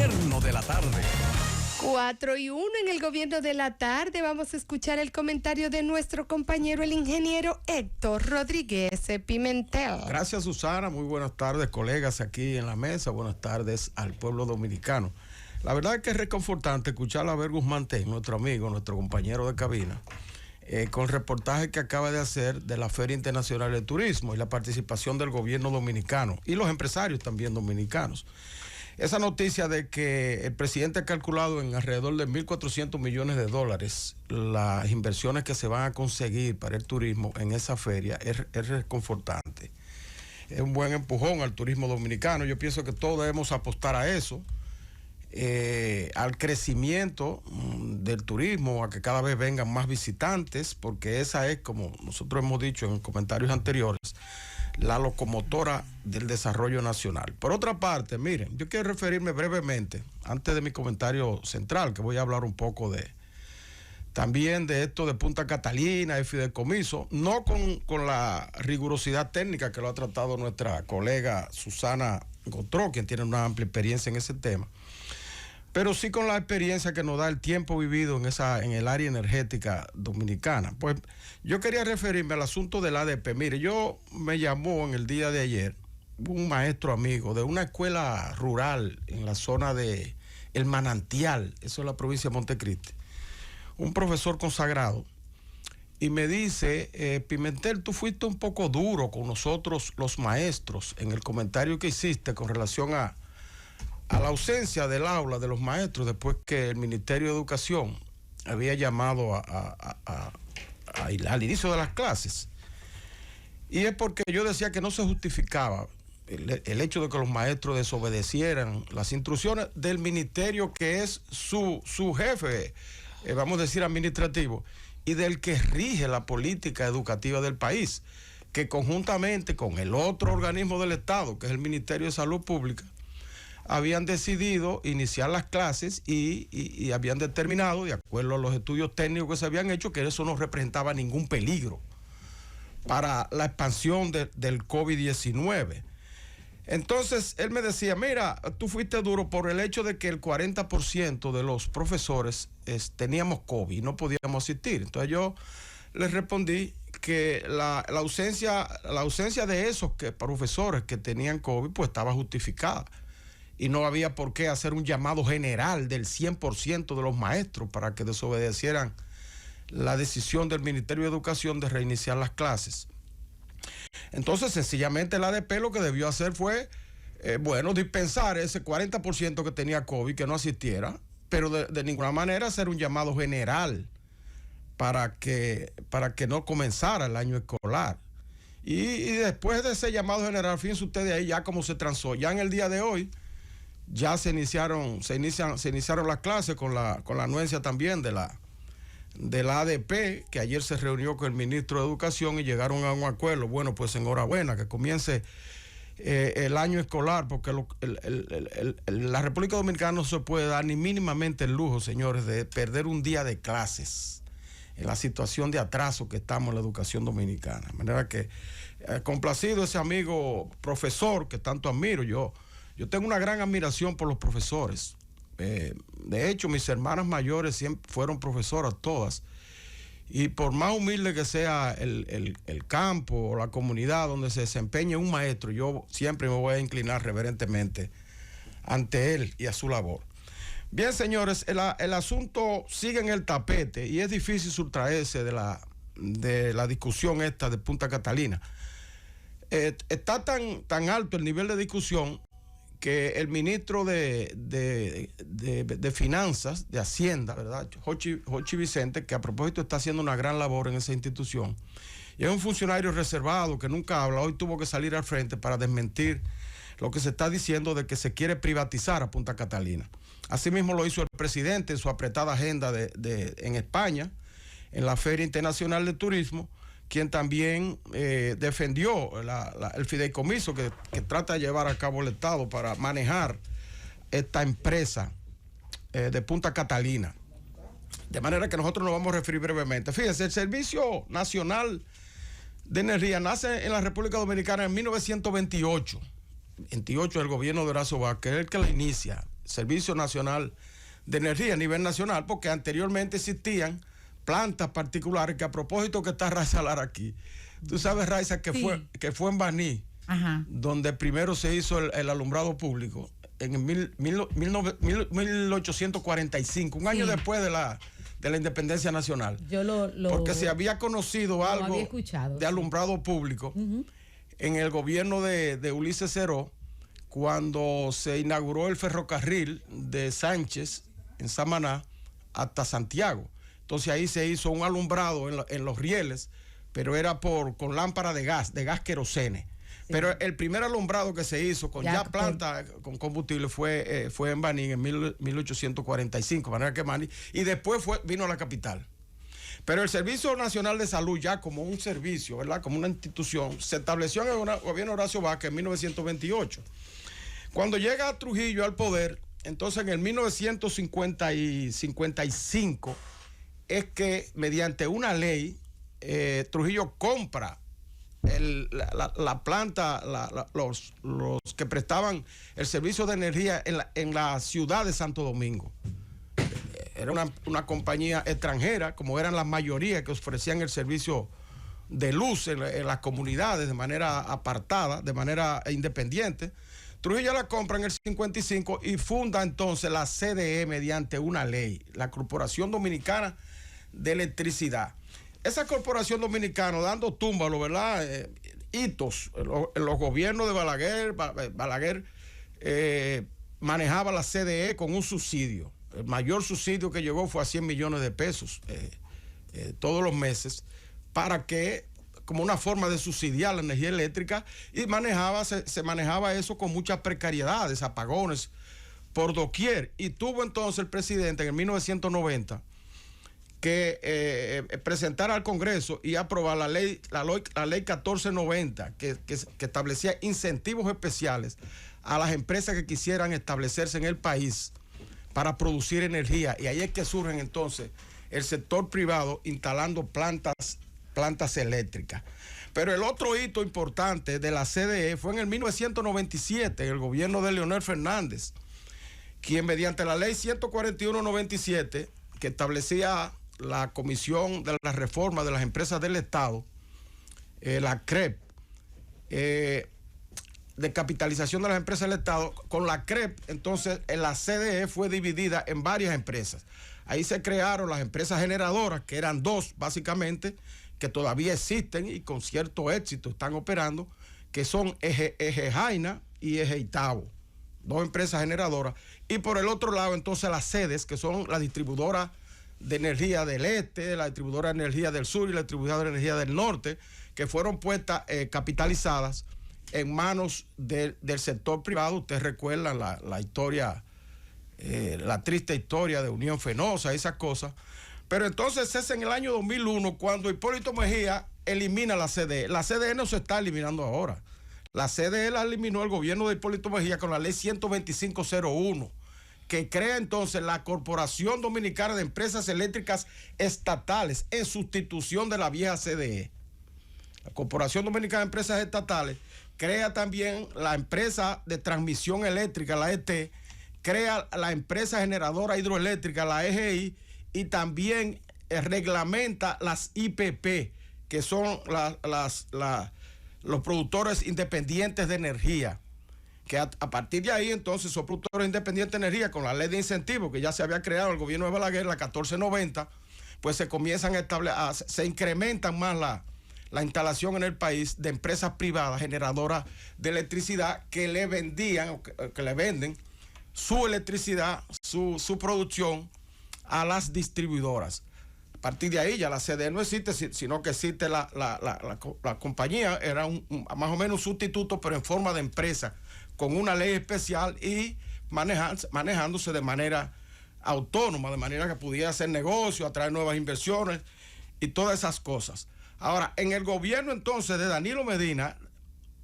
gobierno de la tarde. 4:01 en el gobierno de la tarde. Vamos a escuchar el comentario de nuestro compañero, el ingeniero Héctor Rodríguez Pimentel. Gracias, Susana. Muy buenas tardes, colegas aquí en la mesa. Buenas tardes al pueblo dominicano. La verdad es que es reconfortante escuchar a Ver Guzmán, nuestro amigo, nuestro compañero de cabina, con el reportaje que acaba de hacer de la Feria Internacional de Turismo y la participación del gobierno dominicano y los empresarios también dominicanos. Esa noticia de que el presidente ha calculado en alrededor de 1.400 millones de dólares las inversiones que se van a conseguir para el turismo en esa feria es reconfortante. Es un buen empujón al turismo dominicano. Yo pienso que todos debemos apostar a eso, al crecimiento del turismo, a que cada vez vengan más visitantes, porque esa es, como nosotros hemos dicho en comentarios anteriores, la locomotora del desarrollo nacional. Por otra parte, miren, yo quiero referirme brevemente, antes de mi comentario central, que voy a hablar un poco también de esto de Punta Catalina, el fideicomiso, no con la rigurosidad técnica que lo ha tratado nuestra colega Susana Gotró, quien tiene una amplia experiencia en ese tema, pero sí con la experiencia que nos da el tiempo vivido en el área energética dominicana. Pues yo quería referirme al asunto del ADP. Mire, me llamó en el día de ayer un maestro amigo de una escuela rural en la zona de El Manantial, eso es la provincia de Montecristi, un profesor consagrado, y me dice, Pimentel, tú fuiste un poco duro con nosotros los maestros en el comentario que hiciste con relación a la ausencia del aula de los maestros después que el Ministerio de Educación había llamado al inicio de las clases. Y es porque yo decía que no se justificaba el hecho de que los maestros desobedecieran las instrucciones del ministerio, que es su jefe, vamos a decir, administrativo, y del que rige la política educativa del país, que conjuntamente con el otro organismo del Estado, que es el Ministerio de Salud Pública, habían decidido iniciar las clases y habían determinado, de acuerdo a los estudios técnicos que se habían hecho, que eso no representaba ningún peligro para la expansión del COVID-19. Entonces, él me decía, mira, tú fuiste duro por el hecho de que el 40% de los profesores teníamos COVID y no podíamos asistir. Entonces yo les respondí que la ausencia de esos profesores que tenían COVID pues estaba justificada. Y no había por qué hacer un llamado general del 100% de los maestros para que desobedecieran la decisión del Ministerio de Educación de reiniciar las clases. Entonces, sencillamente el ADP lo que debió hacer fue, dispensar ese 40% que tenía COVID, que no asistiera, pero de ninguna manera hacer un llamado general para que no comenzara el año escolar. Y después de ese llamado general, fíjense ustedes ahí ya cómo se transó. Ya en el día de hoy, ya se iniciaron las clases con la anuencia también de la ADP, que ayer se reunió con el ministro de Educación y llegaron a un acuerdo. Bueno, pues enhorabuena, que comience el año escolar, porque la República Dominicana no se puede dar ni mínimamente el lujo, señores, de perder un día de clases en la situación de atraso que estamos en la educación dominicana. De manera que, complacido ese amigo profesor que tanto admiro. Yo tengo una gran admiración por los profesores. De hecho, mis hermanas mayores siempre fueron profesoras, todas. Y por más humilde que sea el campo o la comunidad donde se desempeñe un maestro, yo siempre me voy a inclinar reverentemente ante él y a su labor. Bien, señores, el asunto sigue en el tapete y es difícil sustraerse de la discusión esta de Punta Catalina. Está tan alto el nivel de discusión que el ministro de Finanzas, de Hacienda, ¿verdad?, Jochi Vicente, que a propósito está haciendo una gran labor en esa institución, y es un funcionario reservado que nunca habla, hoy tuvo que salir al frente para desmentir lo que se está diciendo de que se quiere privatizar a Punta Catalina. Asimismo lo hizo el presidente en su apretada agenda en España, en la Feria Internacional de Turismo, quien también defendió el fideicomiso que trata de llevar a cabo el Estado para manejar esta empresa de Punta Catalina. De manera que nosotros nos vamos a referir brevemente. Fíjense, el Servicio Nacional de Energía nace en la República Dominicana en 1928. 28 el gobierno de Horacio Vázquez, es el que la inicia. Servicio Nacional de Energía a nivel nacional, porque anteriormente existían plantas particulares, que a propósito que está Raiza Lara aquí, tú sabes, Raiza, que, sí, fue en Baní, donde primero se hizo el alumbrado público, en 1845, un año después de la independencia nacional. Porque se había conocido algo de alumbrado público en el gobierno de Ulises Ceró, cuando se inauguró el ferrocarril de Sánchez en Samaná hasta Santiago. Entonces ahí se hizo un alumbrado en los rieles, pero era con lámpara de gas querosene. Sí. Pero el primer alumbrado que se hizo con planta con combustible fue en Baní en 1845, manera que Baní, y después vino a la capital. Pero el Servicio Nacional de Salud, ya como un servicio, ¿verdad?, como una institución, se estableció en el gobierno de Horacio Vázquez en 1928. Cuando llega Trujillo al poder, entonces en el 1955 es que mediante una ley Trujillo compra la planta, los que prestaban el servicio de energía en la ciudad de Santo Domingo. Era una compañía extranjera, como eran la mayoría que ofrecían el servicio de luz en las comunidades de manera apartada, de manera independiente. Trujillo la compra en el 55 y funda entonces la CDE mediante una ley, la Corporación Dominicana de Electricidad. Esa Corporación Dominicana, dando túmbalo, ¿verdad?, hitos en los gobiernos de Balaguer manejaba la CDE con un subsidio. El mayor subsidio que llegó fue a 100 millones de pesos todos los meses, para que, como una forma de subsidiar la energía eléctrica, y se manejaba eso con muchas precariedades, apagones por doquier. Y tuvo entonces el presidente en el 1990 que presentar al Congreso y aprobar la ley 1490, que establecía incentivos especiales a las empresas que quisieran establecerse en el país para producir energía. Y ahí es que surgen entonces el sector privado instalando plantas eléctricas. Pero el otro hito importante de la CDE fue en el 1997, en el gobierno de Leonel Fernández, quien mediante la ley 141-97, que establecía la Comisión de la Reforma de las Empresas del Estado, la CREP, de capitalización de las empresas del Estado, con la CREP, entonces la CDE fue dividida en varias empresas. Ahí se crearon las empresas generadoras, que eran dos básicamente, que todavía existen y con cierto éxito están operando, que son Eje Jaina y Eje Itabo, dos empresas generadoras. Y por el otro lado entonces las sedes, que son la distribuidora de energía del este, la distribuidora de energía del sur y la distribuidora de energía del norte, que fueron puestas capitalizadas en manos del sector privado. Ustedes recuerdan la historia, la triste historia de Unión Fenosa, esas cosas. Pero entonces es en el año 2001 cuando Hipólito Mejía elimina la CDE. La CDE no se está eliminando ahora. La CDE la eliminó el gobierno de Hipólito Mejía con la ley 12501, que crea entonces la Corporación Dominicana de Empresas Eléctricas Estatales en sustitución de la vieja CDE. La Corporación Dominicana de Empresas Estatales crea también la empresa de transmisión eléctrica, la ET, crea la empresa generadora hidroeléctrica, la EGI, y también reglamenta las IPP, que son los productores independientes de energía, que a partir de ahí entonces son productores independientes de energía, con la ley de incentivos que ya se había creado el gobierno de Balaguer, la 1490, pues se comienzan se incrementan más la instalación en el país de empresas privadas generadoras de electricidad que le vendían, que le venden su electricidad, su producción a las distribuidoras. A partir de ahí ya la CDE no existe, sino que existe la compañía, era más o menos un sustituto, pero en forma de empresa, con una ley especial y manejándose de manera autónoma, de manera que pudiera hacer negocio, atraer nuevas inversiones y todas esas cosas. Ahora, en el gobierno entonces de Danilo Medina,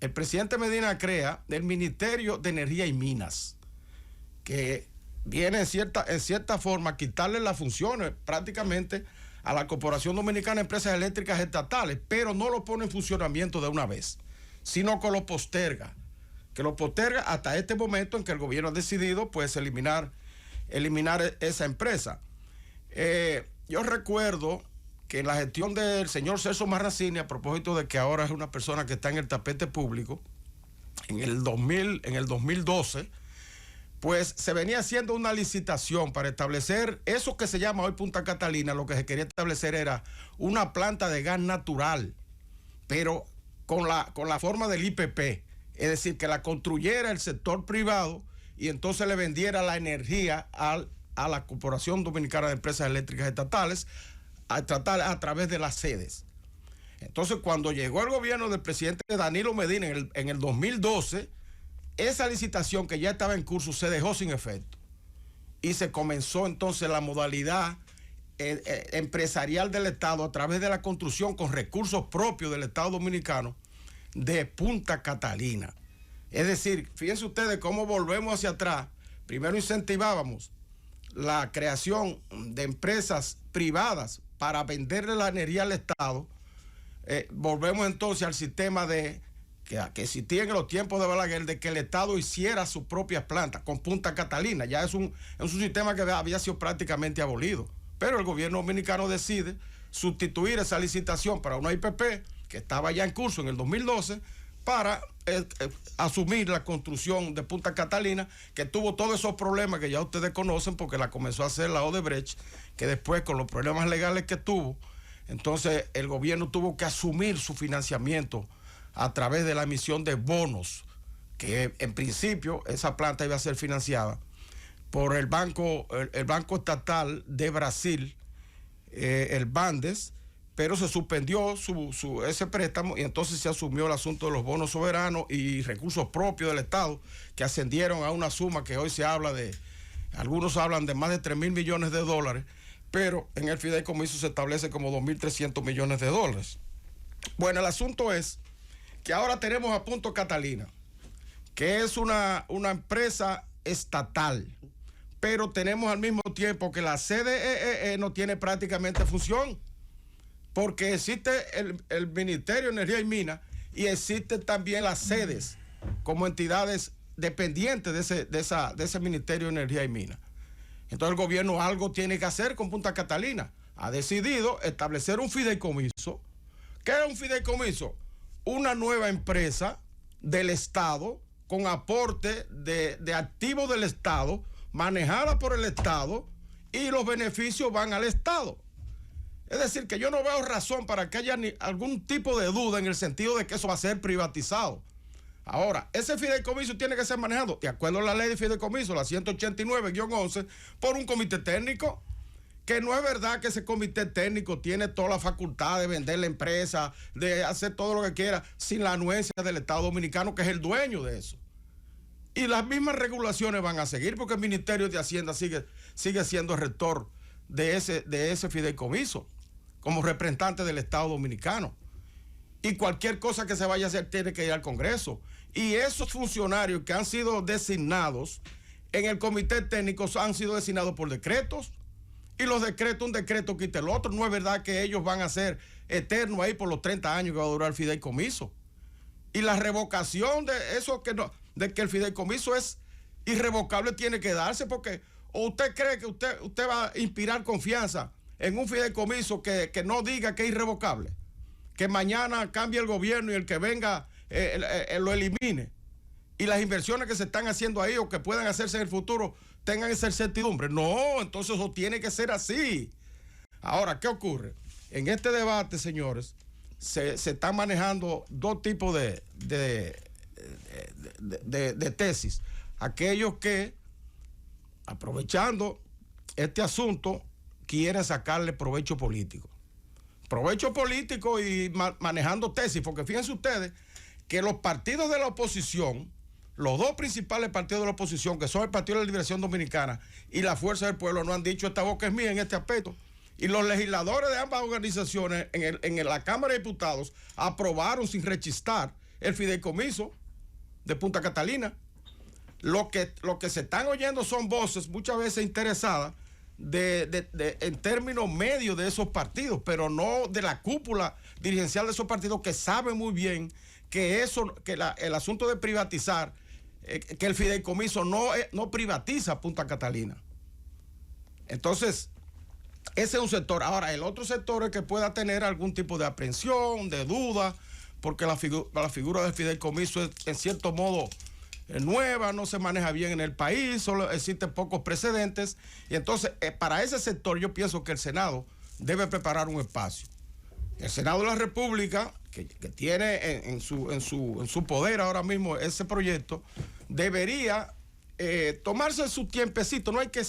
el presidente Medina crea el Ministerio de Energía y Minas, que viene en cierta forma a quitarle las funciones prácticamente a la Corporación Dominicana de Empresas Eléctricas Estatales, pero no lo pone en funcionamiento de una vez, sino que lo posterga, que lo posterga hasta este momento en que el gobierno ha decidido pues eliminar esa empresa. Yo recuerdo que en la gestión del señor Celso Marracini, a propósito de que ahora es una persona que está en el tapete público, en el 2012, pues se venía haciendo una licitación para establecer eso que se llama hoy Punta Catalina. Lo que se quería establecer era una planta de gas natural, pero con la forma del IPP, es decir, que la construyera el sector privado y entonces le vendiera la energía a la Corporación Dominicana de Empresas Eléctricas Estatales a través de las sedes. Entonces, cuando llegó el gobierno del presidente Danilo Medina en el 2012, esa licitación que ya estaba en curso se dejó sin efecto y se comenzó entonces la modalidad empresarial del Estado a través de la construcción con recursos propios del Estado Dominicano de Punta Catalina. Es decir, fíjense ustedes cómo volvemos hacia atrás. Primero incentivábamos la creación de empresas privadas para venderle la energía al Estado. Volvemos entonces al sistema que existía en los tiempos de Balaguer, de que el Estado hiciera sus propias plantas con Punta Catalina. Ya es un sistema que había sido prácticamente abolido. Pero el gobierno dominicano decide sustituir esa licitación para una IPP que estaba ya en curso en el 2012 para asumir la construcción de Punta Catalina, que tuvo todos esos problemas que ya ustedes conocen porque la comenzó a hacer la Odebrecht, que después con los problemas legales que tuvo, entonces el gobierno tuvo que asumir su financiamiento a través de la emisión de bonos, que en principio esa planta iba a ser financiada por el Banco Estatal de Brasil, el Bandes, pero se suspendió ese préstamo y entonces se asumió el asunto de los bonos soberanos y recursos propios del Estado, que ascendieron a una suma que hoy se habla algunos hablan de más de 3.000 millones de dólares, pero en el fideicomiso se establece como 2.300 millones de dólares. Bueno, el asunto es que ahora tenemos a Punta Catalina, que es una empresa estatal, pero tenemos al mismo tiempo que la CDEE no tiene prácticamente función, porque existe el Ministerio de Energía y Minas y existen también las sedes como entidades dependientes de ese Ministerio de Energía y Minas. Entonces el gobierno algo tiene que hacer con Punta Catalina. Ha decidido establecer un fideicomiso. ¿Qué es un fideicomiso? Una nueva empresa del Estado con aporte de activos del Estado, manejada por el Estado, y los beneficios van al Estado. Es decir, que yo no veo razón para que haya algún tipo de duda en el sentido de que eso va a ser privatizado. Ahora, ese fideicomiso tiene que ser manejado, de acuerdo a la ley de fideicomiso, la 189-11, por un comité técnico, que no es verdad que ese comité técnico tiene toda la facultad de vender la empresa, de hacer todo lo que quiera, sin la anuencia del Estado Dominicano, que es el dueño de eso. Y las mismas regulaciones van a seguir, porque el Ministerio de Hacienda sigue siendo el rector de ese fideicomiso, como representante del Estado Dominicano. Y cualquier cosa que se vaya a hacer tiene que ir al Congreso. Y esos funcionarios que han sido designados en el comité técnico han sido designados por decretos. Y los decretos, un decreto quita el otro. No es verdad que ellos van a ser eternos ahí por los 30 años que va a durar el fideicomiso. Y la revocación de eso, de que el fideicomiso es irrevocable, tiene que darse, porque o usted cree que usted va a inspirar confianza en un fideicomiso que no diga que es irrevocable, que mañana cambie el gobierno y el que venga lo elimine, y las inversiones que se están haciendo ahí o que puedan hacerse en el futuro tengan esa incertidumbre. No, entonces eso tiene que ser así. Ahora, ¿qué ocurre? En este debate, señores, se están manejando dos tipos de tesis. Aquellos que, aprovechando este asunto, quieren sacarle provecho político. Provecho político y manejando tesis, porque fíjense ustedes que los partidos de la oposición, los dos principales partidos de la oposición, que son el Partido de la Liberación Dominicana y la Fuerza del Pueblo, no han dicho esta boca es mía en este aspecto. Y los legisladores de ambas organizaciones en la Cámara de Diputados aprobaron sin rechistar el fideicomiso de Punta Catalina. Lo que se están oyendo son voces muchas veces interesadas en términos medios de esos partidos, pero no de la cúpula dirigencial de esos partidos, que saben muy bien que el asunto de privatizar que el fideicomiso no privatiza Punta Catalina. Entonces, ese es un sector. Ahora, el otro sector es que pueda tener algún tipo de aprehensión, de duda, porque la figura del fideicomiso es, en cierto modo, nueva, no se maneja bien en el país, solo existen pocos precedentes. Y entonces, para ese sector, yo pienso que el Senado debe preparar un espacio. El Senado de la República, que tiene en su poder ahora mismo ese proyecto, debería tomarse su tiempecito. No hay que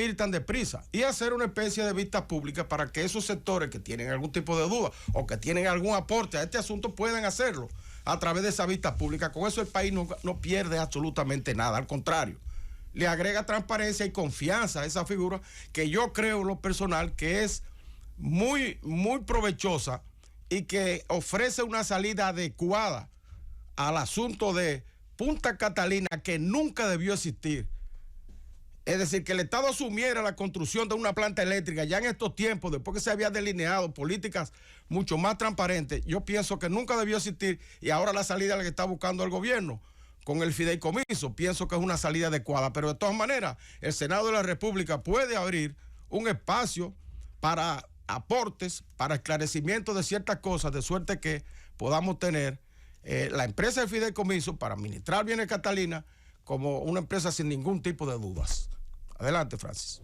ir tan deprisa y hacer una especie de vista pública para que esos sectores que tienen algún tipo de duda o que tienen algún aporte a este asunto puedan hacerlo a través de esa vista pública. Con eso el país no pierde absolutamente nada, al contrario, le agrega transparencia y confianza a esa figura que yo creo en lo personal que es muy, muy provechosa y que ofrece una salida adecuada al asunto de Punta Catalina, que nunca debió existir. Es decir, que el Estado asumiera la construcción de una planta eléctrica ya en estos tiempos, después que se había delineado políticas mucho más transparentes, yo pienso que nunca debió existir, y ahora la salida la que está buscando el gobierno con el fideicomiso, pienso que es una salida adecuada. Pero de todas maneras, el Senado de la República puede abrir un espacio para aportes, para esclarecimiento de ciertas cosas, de suerte que podamos tener la empresa de fideicomiso para administrar bienes Catalina como una empresa sin ningún tipo de dudas. Adelante, Francis.